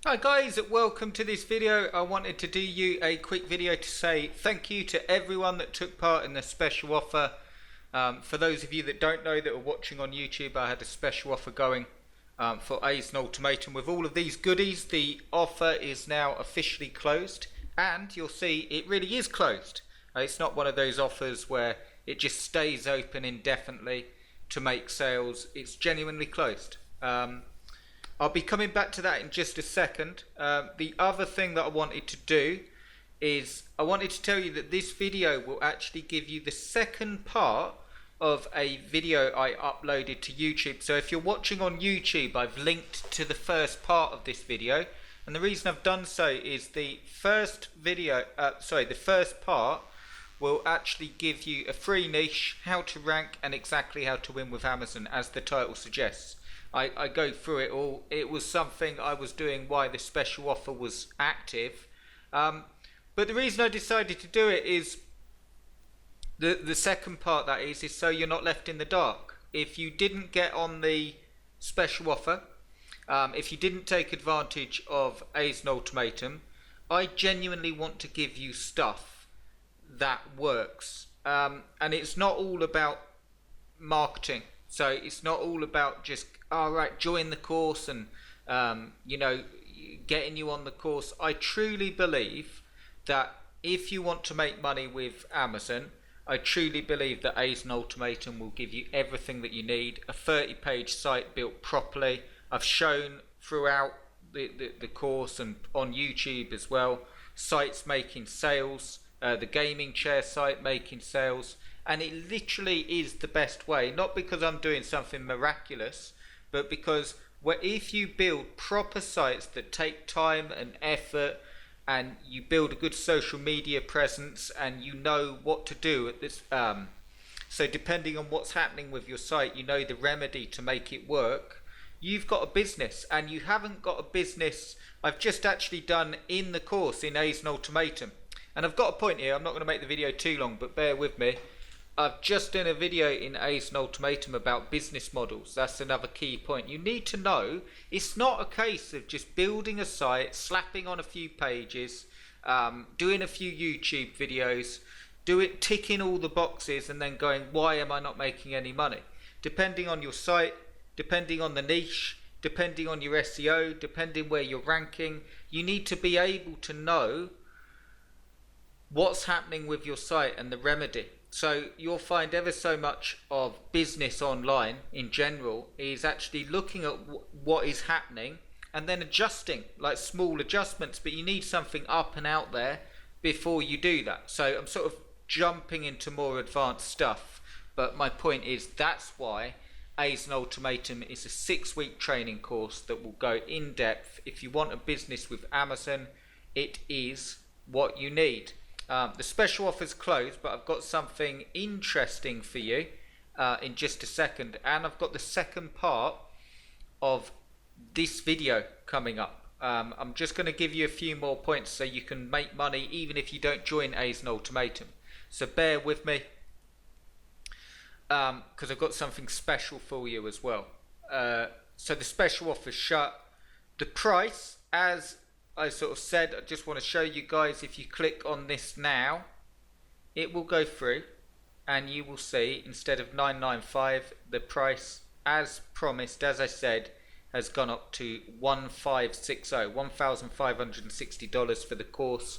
Hi guys, welcome to this video. I wanted to do you a quick video to say thank you to everyone that took part in the special offer. For those of you that don't know that are watching on YouTube, I had a special offer going for A's and Ultimatum with all of these goodies. The offer is now officially closed, and you'll see it really is closed. It's not one of those offers where it just stays open indefinitely to make sales. It's genuinely closed. I'll be coming back to that in just a second. The other thing that I wanted to do is I wanted to tell you that this video will actually give you the second part of a video I uploaded to YouTube. So if you're watching on YouTube, I've linked to the first part of this video, and the reason I've done so is the first part will actually give you a free niche, how to rank, and exactly how to win with Amazon, as the title suggests. I go through it all. It was something I was doing while the special offer was active. But the reason I decided to do it is the second part, that is so you're not left in the dark. If you didn't get on the special offer, if you didn't take advantage of A's and Ultimatum, I genuinely want to give you stuff that works. And it's not all about marketing. So it's not all about just, join the course and, getting you on the course. I truly believe that if you want to make money with Amazon, I truly believe that A's and Ultimatum will give you everything that you need. A 30-page site built properly. I've shown throughout the course and on YouTube as well, sites making sales, the gaming chair site making sales. And it literally is the best way, not because I'm doing something miraculous, but because if you build proper sites that take time and effort, and you build a good social media presence, and you know what to do at this, so depending on what's happening with your site, you know the remedy to make it work, you've got a business. And you haven't got a business. I've just actually done in the course in A's and Ultimatum, and I've got a point here. I'm not going to make the video too long, but bear with me. I've just done a video in A's and Ultimatum about business models. That's another key point. You need to know it's not a case of just building a site, slapping on a few pages, doing a few YouTube videos, ticking all the boxes and then going, why am I not making any money? Depending on your site, depending on the niche, depending on your SEO, depending where you're ranking, you need to be able to know what's happening with your site and the remedy. So you'll find ever so much of business online in general is actually looking at what is happening and then adjusting, like small adjustments, but you need something up and out there before you do that. So I'm sort of jumping into more advanced stuff, but my point is that's why A's and Ultimatum is a 6-week training course that will go in depth. If you want a business with Amazon, it is what you need. The special offer's closed, but I've got something interesting for you in just a second, and I've got the second part of this video coming up. I'm just going to give you a few more points so you can make money even if you don't join A's and Ultimatum. So bear with me, because I've got something special for you as well. So the special offer's shut. The price, as I sort of said, I just want to show you guys, if you click on this now, it will go through and you will see instead of $995, the price, as promised, as I said, has gone up to $1,560 for the course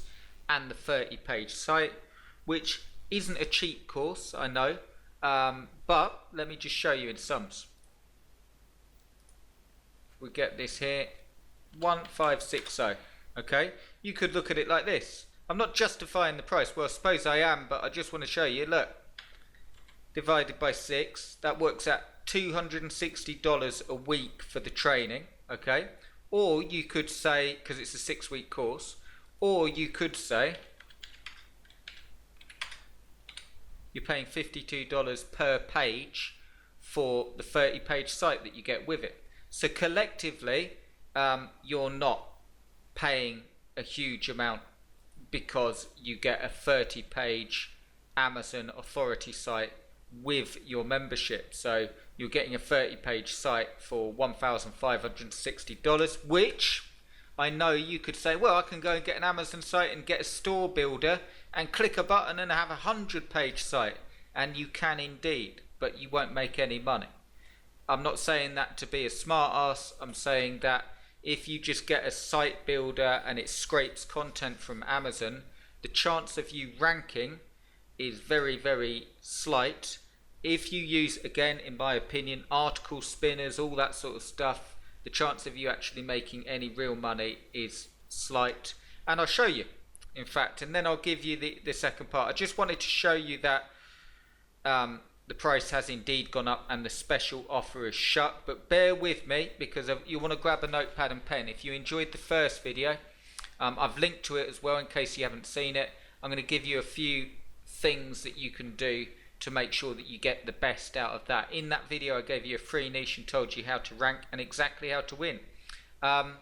and the 30-page site, which isn't a cheap course, I know, but let me just show you in sums. We get this here, 1,560. Okay, you could look at it like this. I'm not justifying the price. Well, I suppose I am, but I just want to show you. Look, divided by 6, that works at $260 a week for the training. Okay, or you could say, because it's a 6-week course, or you could say you're paying $52 per page for the 30-page site that you get with it. So collectively, you're not paying a huge amount because you get a 30-page Amazon authority site with your membership. So you're getting a 30-page site for $1,560, which I know you could say, well, I can go and get an Amazon site and get a store builder and click a button and have a 100-page site. And you can indeed, but you won't make any money. I'm not saying that to be a smart ass. I'm saying that if you just get a site builder and it scrapes content from Amazon, the chance of you ranking is very, very slight. If you use, again, in my opinion, article spinners, all that sort of stuff, the chance of you actually making any real money is slight. And I'll show you, in fact, and then I'll give you the second part. I just wanted to show you that the price has indeed gone up and the special offer is shut, but bear with me because you want to grab a notepad and pen. If you enjoyed the first video, I've linked to it as well in case you haven't seen it. I'm going to give you a few things that you can do to make sure that you get the best out of that. In that video I gave you a free niche and told you how to rank and exactly how to win. I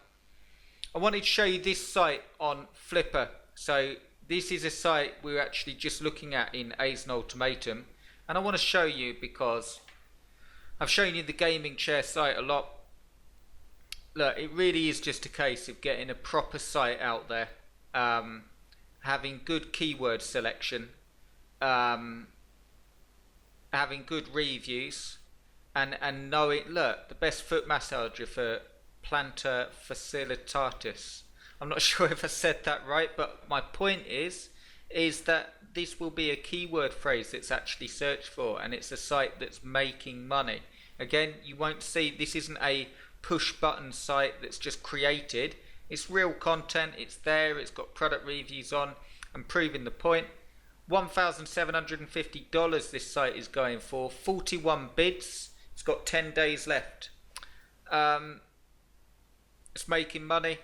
wanted to show you this site on Flipper. So this is a site we're actually just looking at in A's Ultimatum, and I want to show you because I've shown you the gaming chair site a lot. Look, it really is just a case of getting a proper site out there, having good keyword selection, having good reviews, and knowing, look, the best foot massager for plantar facilitatis. I'm not sure if I said that right, but my point is that this will be a keyword phrase that's actually searched for, and it's a site that's making money. Again, you won't see, this isn't a push button site that's just created. It's real content, it's there, it's got product reviews on and proving the point. $1,750 this site is going for, 41 bids, it's got 10 days left. It's making money.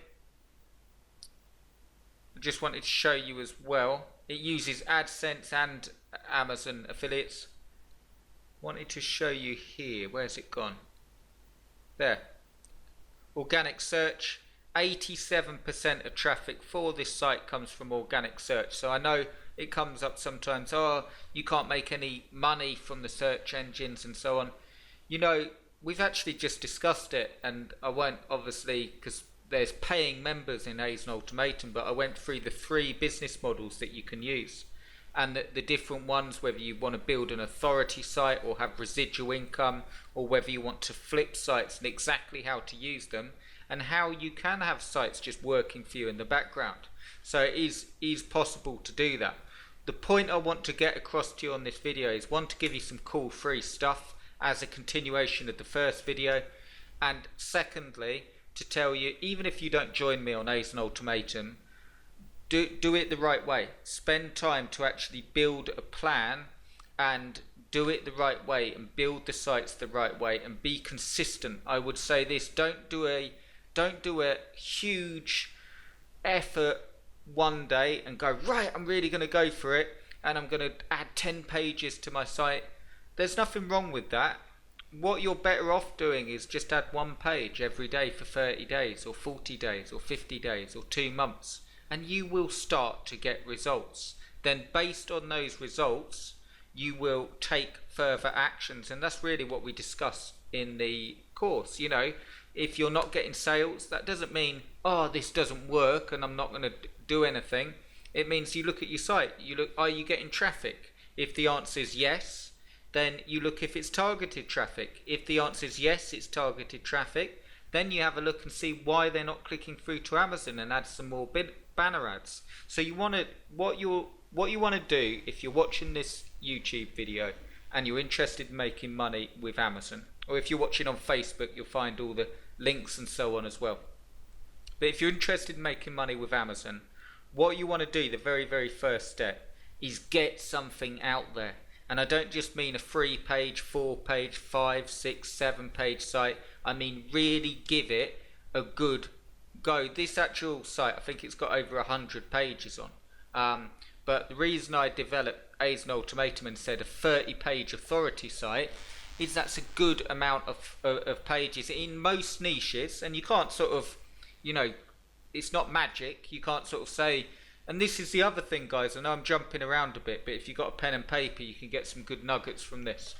I just wanted to show you as well, it uses AdSense and Amazon affiliates. Wanted to show you here, where's it gone? There. Organic search, 87% of traffic for this site comes from organic search. So I know it comes up sometimes, oh, you can't make any money from the search engines and so on. You know, we've actually just discussed it, and I won't obviously, because there's paying members in A's Ultimatum, but I went through the 3 business models that you can use and the different ones, whether you want to build an authority site or have residual income, or whether you want to flip sites, and exactly how to use them, and how you can have sites just working for you in the background. So it is possible to do that. The point I want to get across to you on this video is, one, to give you some cool free stuff as a continuation of the first video, and secondly, to tell you, even if you don't join me on A's Ultimatum, do it the right way. Spend time to actually build a plan and do it the right way and build the sites the right way and be consistent. I would say this, don't do a huge effort one day and go, right, I'm really going to go for it and I'm going to add 10 pages to my site. There's nothing wrong with that. What you're better off doing is just add 1 page every day for 30 days or 40 days or 50 days or 2 months, and you will start to get results. Then based on those results, you will take further actions, and that's really what we discuss in the course. You know, if you're not getting sales, that doesn't mean, oh, this doesn't work and I'm not going to do anything. It means you look at your site, you look, are you getting traffic? If the answer is yes, then you look if it's targeted traffic. If the answer is yes, it's targeted traffic, then you have a look and see why they're not clicking through to Amazon and add some more banner ads. So you want to, what you want to do if you're watching this YouTube video and you're interested in making money with Amazon, or if you're watching on Facebook, you'll find all the links and so on as well. But if you're interested in making money with Amazon, what you want to do, the very, very first step, is get something out there. And I don't just mean a 3-page, 4-page, 5, 6, 7-page site. I mean really give it a good go. This actual site, I think it's got over 100 pages on. But the reason I developed A's Ultimatum and said a 30-page authority site is that's a good amount of pages in most niches. And you can't sort of, you know, it's not magic. You can't sort of say, and this is the other thing, guys, I know I'm jumping around a bit, but if you've got a pen and paper, you can get some good nuggets from this.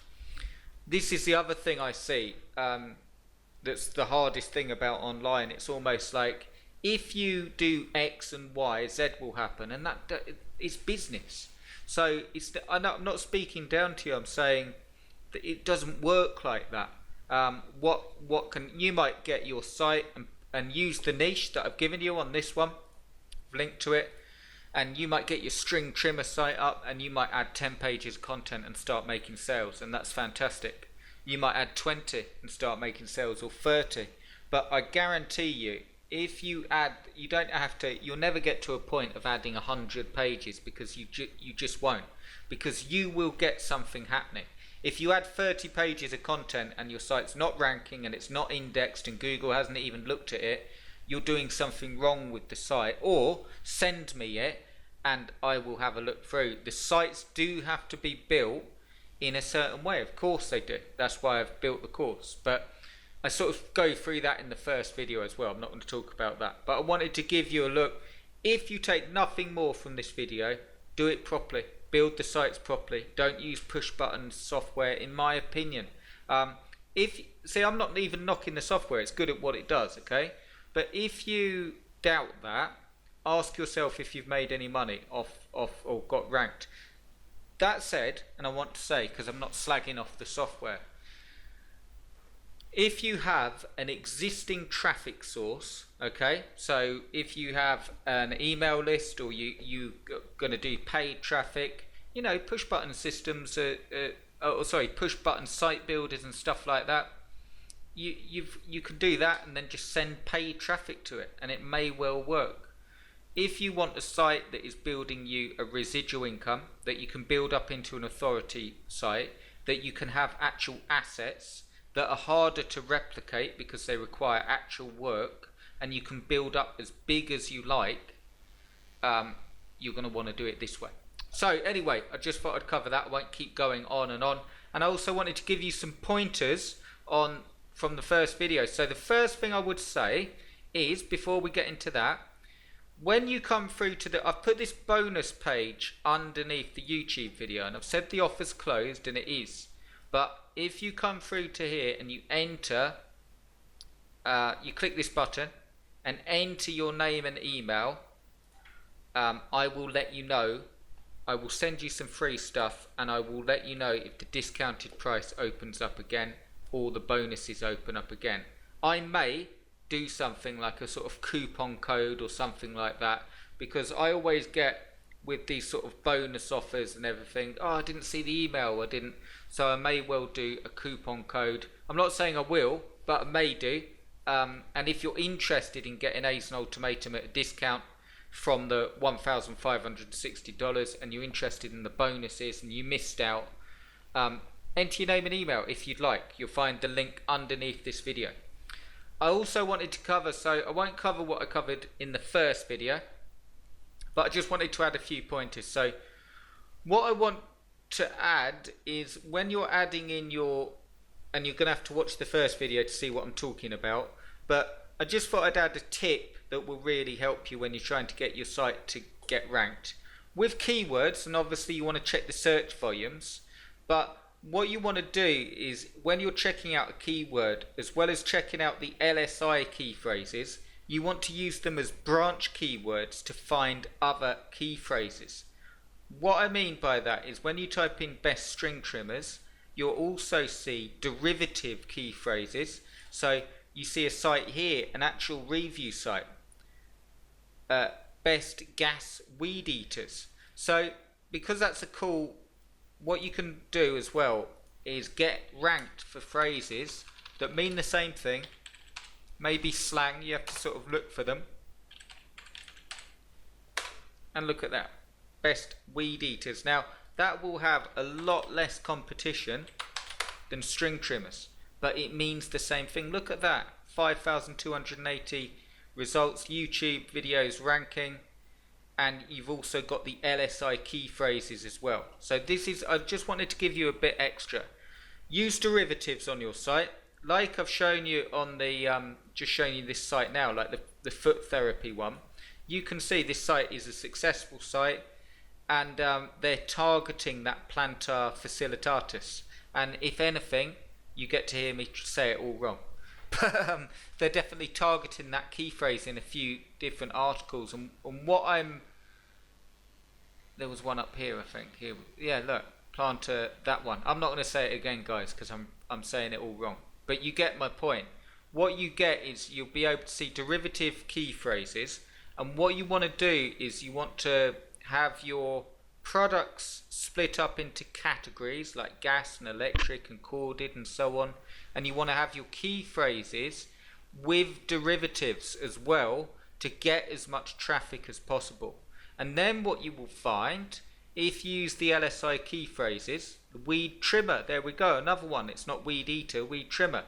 This is the other thing I see, that's the hardest thing about online. It's almost like if you do X and Y, Z will happen, and that is business. So I'm not speaking down to you. I'm saying that it doesn't work like that. What can you might get your site and use the niche that I've given you on this one, link to it, and you might get your string trimmer site up, and you might add 10 pages of content and start making sales, and that's fantastic. You might add 20 and start making sales, or 30. But I guarantee you, if you add, you don't have to, you'll never get to a point of adding 100 pages, because you just won't, because you will get something happening. If you add 30 pages of content and your site's not ranking and it's not indexed and Google hasn't even looked at it, you're doing something wrong with the site. Or send me it and I will have a look through. The sites do have to be built in a certain way. Of course they do. That's why I've built the course. But I sort of go through that in the first video as well. I'm not going to talk about that. But I wanted to give you a look. If you take nothing more from this video, do it properly. Build the sites properly. Don't use push button software, in my opinion. I'm not even knocking the software. It's good at what it does, okay? But if you doubt that, ask yourself if you've made any money off or got ranked. That said, and I want to say, because I'm not slagging off the software, if you have an existing traffic source, okay, so if you have an email list, or you're going to do paid traffic, push button systems, push button site builders and stuff like that, you can do that and then just send paid traffic to it, and it may well work. If you want a site that is building you a residual income, that you can build up into an authority site, that you can have actual assets that are harder to replicate because they require actual work, and you can build up as big as you like, you're going to want to do it this way. So anyway, I just thought I'd cover that. I won't keep going on. And I also wanted to give you some pointers from the first video. So the first thing I would say is, before we get into that, when you come through to I've put this bonus page underneath the YouTube video, and I've said the offer's closed, and it is. But if you come through to here and you enter, you click this button and enter your name and email, I will let you know. I will send you some free stuff, and I will let you know if the discounted price opens up again or the bonuses open up again. I may do something like a sort of coupon code or something like that, because I always get with these sort of bonus offers and everything, oh, I didn't see the email, so I may well do a coupon code. I'm not saying I will, but I may do. And if you're interested in getting Ace and Ultimatum at a discount from the $1,560, and you're interested in the bonuses and you missed out, enter your name and email if you'd like. You'll find the link underneath this video. I also wanted to cover, so I won't cover what I covered in the first video, but I just wanted to add a few pointers. So what I want to add is, when you're adding in and you're going to have to watch the first video to see what I'm talking about, but I just thought I'd add a tip that will really help you when you're trying to get your site to get ranked. With keywords, and obviously you want to check the search volumes, but what you want to do is, when you're checking out a keyword, as well as checking out the LSI key phrases, you want to use them as branch keywords to find other key phrases. What I mean by that is, when you type in best string trimmers, you'll also see derivative key phrases. So you see a site here, an actual review site, best gas weed eaters. So because that's a cool, what you can do as well is get ranked for phrases that mean the same thing, maybe slang. You have to sort of look for them, and look at that, best weed eaters. Now that will have a lot less competition than string trimmers, but it means the same thing. Look at that, 5,280 results, YouTube videos ranking, and you've also got the LSI key phrases as well. So this is, I just wanted to give you a bit extra. Use derivatives on your site, like I've shown you on the just showing you this site now, like the foot therapy one. You can see this site is a successful site, and they're targeting that plantar facilitatus, and if anything, you get to hear me say it all wrong. but they're definitely targeting that key phrase in a few different articles. And what there was one up here, I think. Here, yeah, look, planter, that one. I'm not going to say it again, guys, because I'm saying it all wrong. But you get my point. What you get is you'll be able to see derivative key phrases, and what you want to do is you want to have your products split up into categories like gas and electric and corded and so on, and you want to have your key phrases with derivatives as well to get as much traffic as possible. And then what you will find, if you use the LSI key phrases, the weed trimmer, there we go, another one. It's not weed eater, weed trimmer.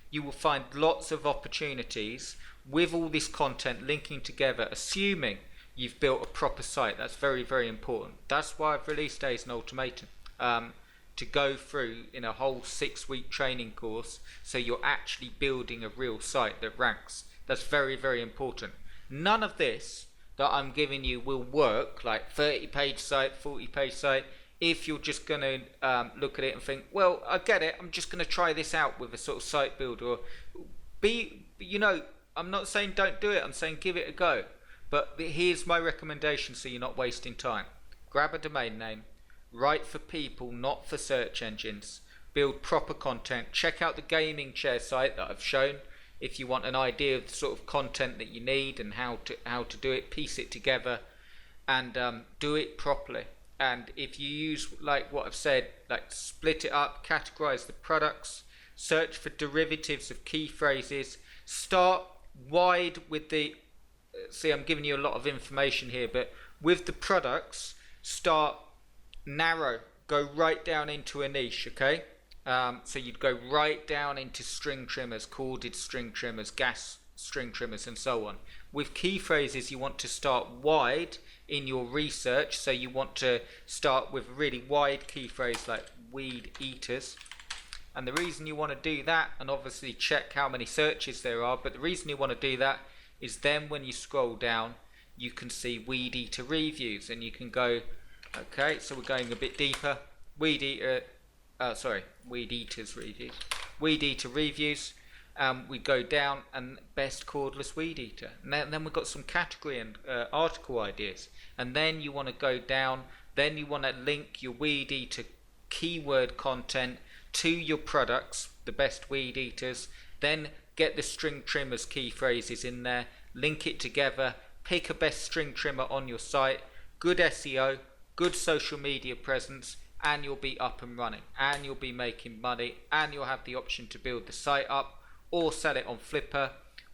You will find lots of opportunities with all this content linking together, assuming you've built a proper site. That's very, very important. That's why I've released A's and Ultimatum, to go through in a whole 6-week training course, so you're actually building a real site that ranks. That's very, very important. None of this that I'm giving you will work, like 30-page site, 40-page site, if you're just going to look at it and think, well, I get it, I'm just going to try this out with a sort of site builder. I'm not saying don't do it, I'm saying give it a go. But here's my recommendation so you're not wasting time. Grab a domain name, write for people, not for search engines, build proper content, check out the gaming chair site that I've shown. If you want an idea of the sort of content that you need and how to do it, piece it together and do it properly. And if you use, like what I've said, like split it up, categorize the products, search for derivatives of key phrases, start wide with the, see, I'm giving you a lot of information here, but with the products, start narrow, go right down into a niche, okay? So you'd go right down into string trimmers, corded string trimmers, gas string trimmers, and so on. With key phrases, you want to start wide in your research. So you want to start with a really wide key phrase like weed eaters. And the reason you want to do that, and obviously check how many searches there are, but the reason you want to do that is then when you scroll down, you can see weed eater reviews, and you can go, okay, so we're going a bit deeper. Weed eaters reviews. Weed eater reviews. We go down and best cordless weed eater. And then we've got some category and article ideas. And then you want to go down. Then you want to link your weed eater keyword content to your products, the best weed eaters. Then get the string trimmers key phrases in there. Link it together. Pick a best string trimmer on your site. Good SEO. Good social media presence. And you'll be up and running, and you'll be making money, and you'll have the option to build the site up or sell it on Flipper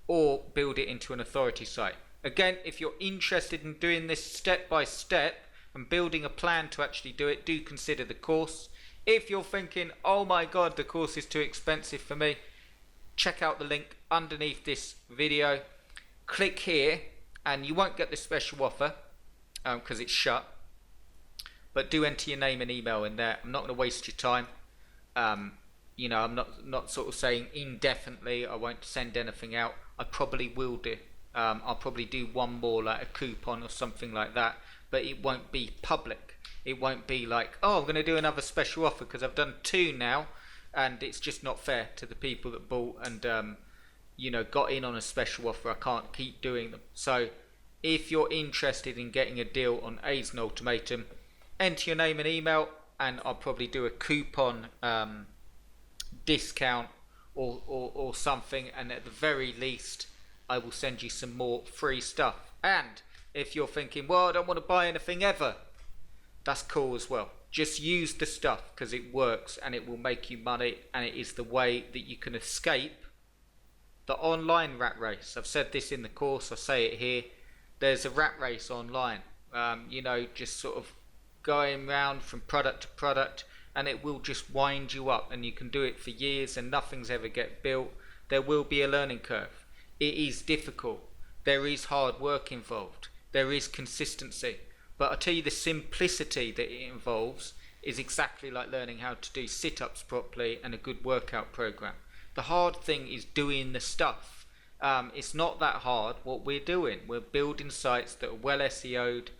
or build it into an authority site. Again, if you're interested in doing this step by step and building a plan to actually do it, do consider the course. If you're thinking, oh my god, the course is too expensive for me, check out the link underneath this video. Click here and you won't get the special offer because it's shut. But do enter your name and email in there. I'm not going to waste your time. I'm not sort of saying indefinitely I won't send anything out. I probably will do. I'll probably do one more, like a coupon or something like that. But it won't be public. It won't be like, oh, I'm going to do another special offer because I've done 2 now. And it's just not fair to the people that bought and, got in on a special offer. I can't keep doing them. So if you're interested in getting a deal on A's and Ultimatum, enter your name and email, and I'll probably do a coupon discount or something, and at the very least I will send you some more free stuff. And if you're thinking, well, I don't want to buy anything ever, that's cool as well. Just use the stuff because it works and it will make you money, and it is the way that you can escape the online rat race. I've said this in the course, I say it here. There's a rat race online, just sort of going around from product to product, and it will just wind you up, and you can do it for years and nothing's ever get built. There will be a learning curve. It is difficult. There is hard work involved. There is consistency. But I tell you, the simplicity that it involves is exactly like learning how to do sit-ups properly and a good workout program. The hard thing is doing the stuff. It's not that hard what we're doing. We're building sites that are well SEO'd,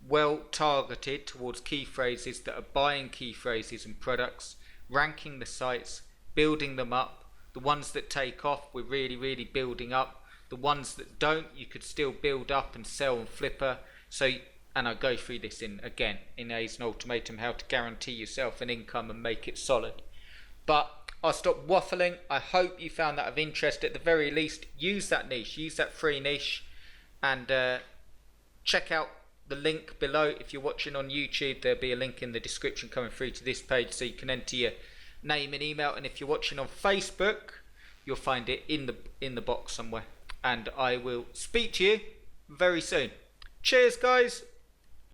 well targeted towards key phrases that are buying key phrases and products, ranking the sites, building them up, The ones that take off, we're really building up. The ones that don't, you could still build up and sell on Flipper. So, and I go through this in Ace and Ultimatum, how to guarantee yourself an income and make it solid. But I'll stop waffling. I hope you found that of interest. At the very least, use that niche, use that free niche, and check out the link below. If you're watching on YouTube, there'll be a link in the description coming through to this page, so you can enter your name and email. And if you're watching on Facebook, you'll find it in the box somewhere. And I will speak to you very soon. Cheers, guys.